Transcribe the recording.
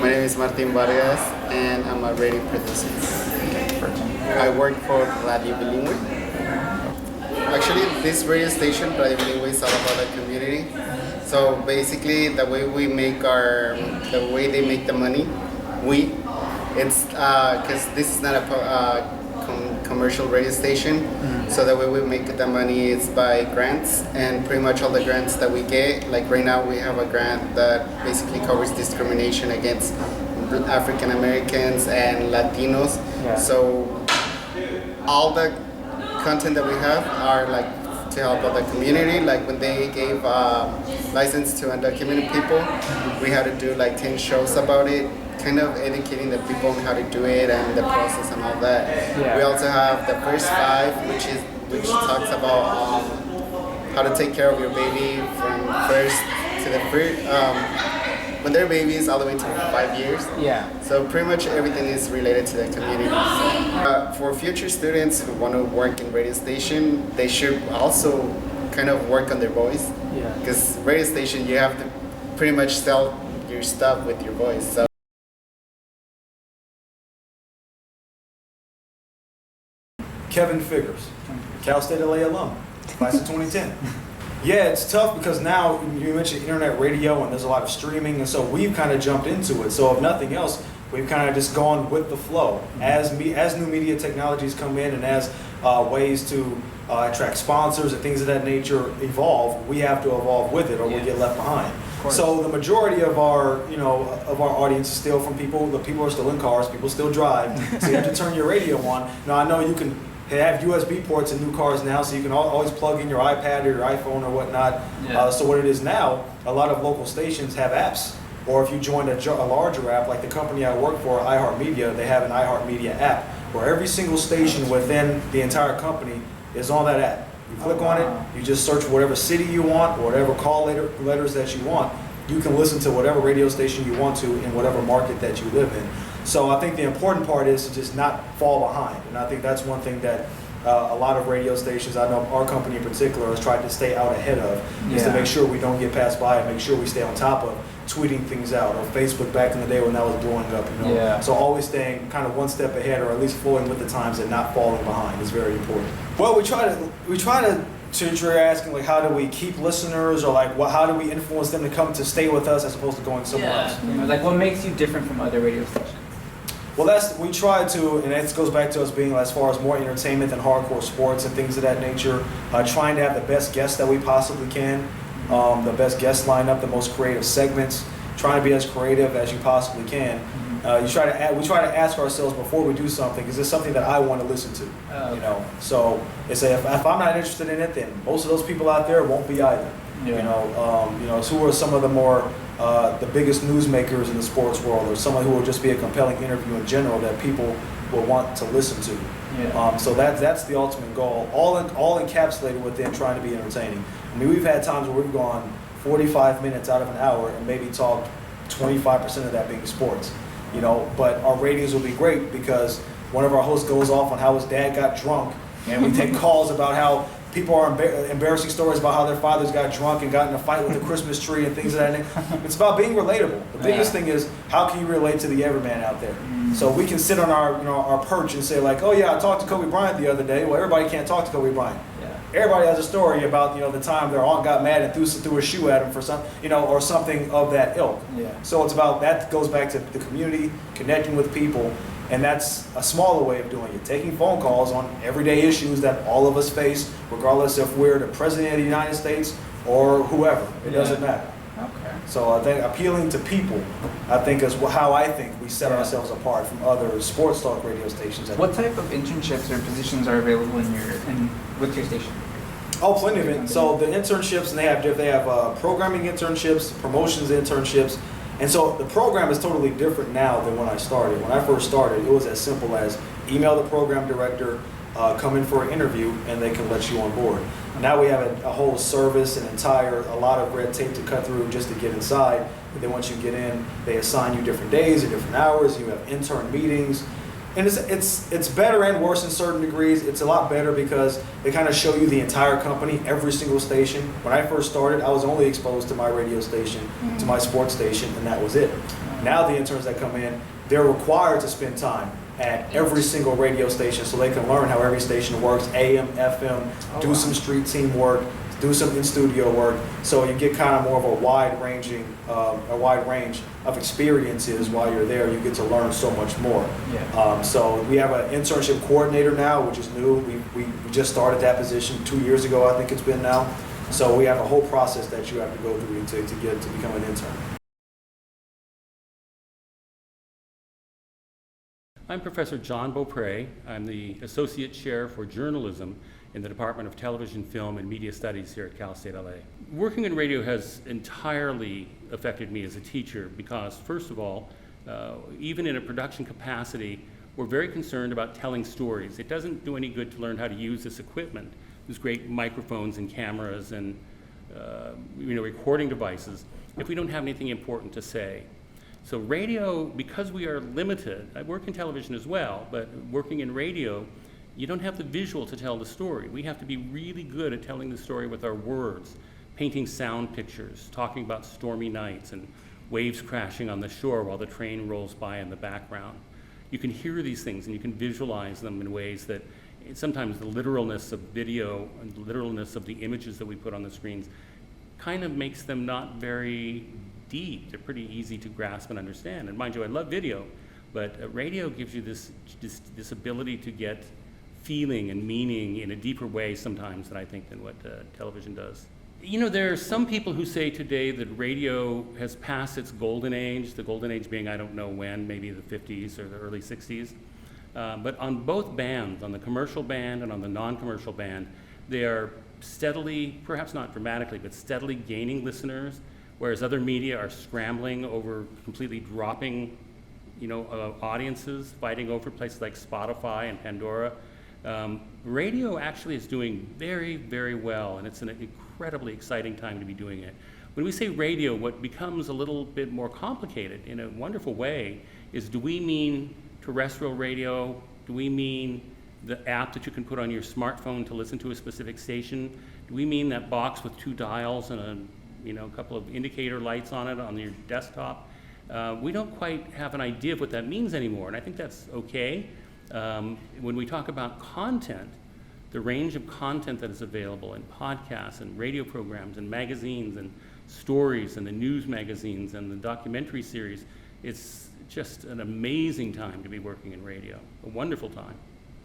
My name is Martin Vargas, and I'm a radio producer. I work for Radio Bilingüe. Actually, this radio station, Radio Bilingüe, is all about the community. So basically, the way they make the money, it's because this is not a commercial radio station. So the way we make the money is by grants, and pretty much all the grants that we get, like right now we have a grant that basically covers discrimination against African Americans and Latinos. Yeah. So all the content that we have are like to help out the community. Like when they gave license to undocumented people, we had to do like 10 shows about it, kind of educating the people on how to do it and the process and all that. Yeah. We also have the first 5, which talks about how to take care of your baby from first to the when they're babies all the way to 5 years. Yeah. So pretty much everything is related to the community. For future students who want to work in radio station, they should also kind of work on their voice. Yeah. Because radio station, you have to pretty much sell your stuff with your voice. So. Kevin Figures, Cal State LA alum, class of 2010. Yeah, it's tough because now you mentioned internet radio and there's a lot of streaming, and so we've kind of jumped into it. So if nothing else, we've kind of just gone with the flow. As new media technologies come in and as ways to attract sponsors and things of that nature evolve, we have to evolve with it or we'll get left behind. So the majority of our audience is still from people. The people are still in cars. People still drive. So you have to turn your radio on. Now I know you can. They have USB ports in new cars now, so you can always plug in your iPad or your iPhone or whatnot. Yeah. So what it is now, a lot of local stations have apps. Or if you join a larger app, like the company I work for, iHeartMedia, they have an iHeartMedia app where every single station within the entire company is on that app. You click on it, you just search whatever city you want, or whatever call letters that you want. You can listen to whatever radio station you want to in whatever market that you live in. So I think the important part is to just not fall behind. And I think that's one thing that a lot of radio stations, I know our company in particular, has tried to stay out ahead of, is to make sure we don't get passed by and make sure we stay on top of tweeting things out, or Facebook back in the day when that was blowing up, you know. Yeah. So always staying kind of one step ahead, or at least flowing with the times and not falling behind is very important. Well, we try to since you're asking, like, how do we keep listeners, or like, how do we influence them to come to stay with us as opposed to going somewhere else? You know, like, what makes you different from other radio stations? Well, we try to, and that goes back to us being as far as more entertainment than hardcore sports and things of that nature. Trying to have the best guests that we possibly can, the best guest lineup, the most creative segments. Trying to be as creative as you possibly can. We try to ask ourselves before we do something, is this something that I want to listen to? You know, so it's if I'm not interested in it, then most of those people out there won't be either. Yeah. You know, so who are some of the more the biggest newsmakers in the sports world, or someone who will just be a compelling interview in general that people will want to listen to. Yeah. So that's the ultimate goal, all encapsulated within trying to be entertaining. I mean, we've had times where we've gone 45 minutes out of an hour and maybe talked 25% of that being sports. You know, but our ratings will be great because one of our hosts goes off on how his dad got drunk, and we take calls about how people are embarrassing stories about how their fathers got drunk and got in a fight with a Christmas tree and things of that nature. It's about being relatable. The biggest thing is, how can you relate to the everyman out there? So we can sit on our perch and say, like, oh yeah, I talked to Kobe Bryant the other day. Well, everybody can't talk to Kobe Bryant. Everybody has a story about the time their aunt got mad and threw a shoe at him for or something of that ilk. Yeah. So it's about that goes back to the community, connecting with people, and that's a smaller way of doing it. Taking phone calls on everyday issues that all of us face, regardless if we're the president of the United States or whoever. It doesn't matter. Okay. So I think appealing to people, I think, is how I think we set ourselves apart from other sports talk radio stations. What type of internships or positions are available with your station? Oh, plenty of it. So the internships, and they have programming internships, promotions internships, and so the program is totally different now than when I started. When I first started, it was as simple as email the program director, come in for an interview, and they can let you on board. Now we have a whole service, a lot of red tape to cut through just to get inside. But then once you get in, they assign you different days and different hours. You have intern meetings. And it's better and worse in certain degrees. It's a lot better because they kind of show you the entire company, every single station. When I first started, I was only exposed to my radio station, to my sports station, and that was it. Now the interns that come in, they're required to spend time at every single radio station so they can learn how every station works, AM, FM, do some street team work, do some in-studio work, so you get kind of more of a wide range of experiences while you're there. You get to learn so much more. Yeah. So we have an internship coordinator now, which is new. We just started that position 2 years ago, I think it's been now. So we have a whole process that you have to go through to get to become an intern. I'm Professor John Beaupre. I'm the Associate Chair for Journalism in the Department of Television, Film, and Media Studies here at Cal State LA. Working in radio has entirely affected me as a teacher because, first of all, even in a production capacity, we're very concerned about telling stories. It doesn't do any good to learn how to use this equipment, these great microphones and cameras and recording devices, if we don't have anything important to say. So radio, because we are limited, I work in television as well, but working in radio, you don't have the visual to tell the story. We have to be really good at telling the story with our words, painting sound pictures, talking about stormy nights and waves crashing on the shore while the train rolls by in the background. You can hear these things and you can visualize them in ways that sometimes the literalness of video and the literalness of the images that we put on the screens kind of makes them not very deep. They're pretty easy to grasp and understand. And mind you, I love video, but radio gives you this ability to get feeling and meaning in a deeper way sometimes than I think than what television does. You know, there are some people who say today that radio has passed its golden age, the golden age being I don't know when, maybe the 50s or the early 60s. But on both bands, on the commercial band and on the non-commercial band, they are steadily, perhaps not dramatically, but steadily gaining listeners, whereas other media are scrambling over completely dropping, audiences, fighting over places like Spotify and Pandora. Radio actually is doing very, very well, and it's an incredibly exciting time to be doing it. When we say radio, what becomes a little bit more complicated in a wonderful way is, do we mean terrestrial radio? Do we mean the app that you can put on your smartphone to listen to a specific station? Do we mean that box with 2 dials and a couple of indicator lights on it on your desktop? We don't quite have an idea of what that means anymore, and I think that's okay. When we talk about content, the range of content that is available in podcasts and radio programs and magazines and stories and the news magazines and the documentary series, it's just an amazing time to be working in radio, a wonderful time.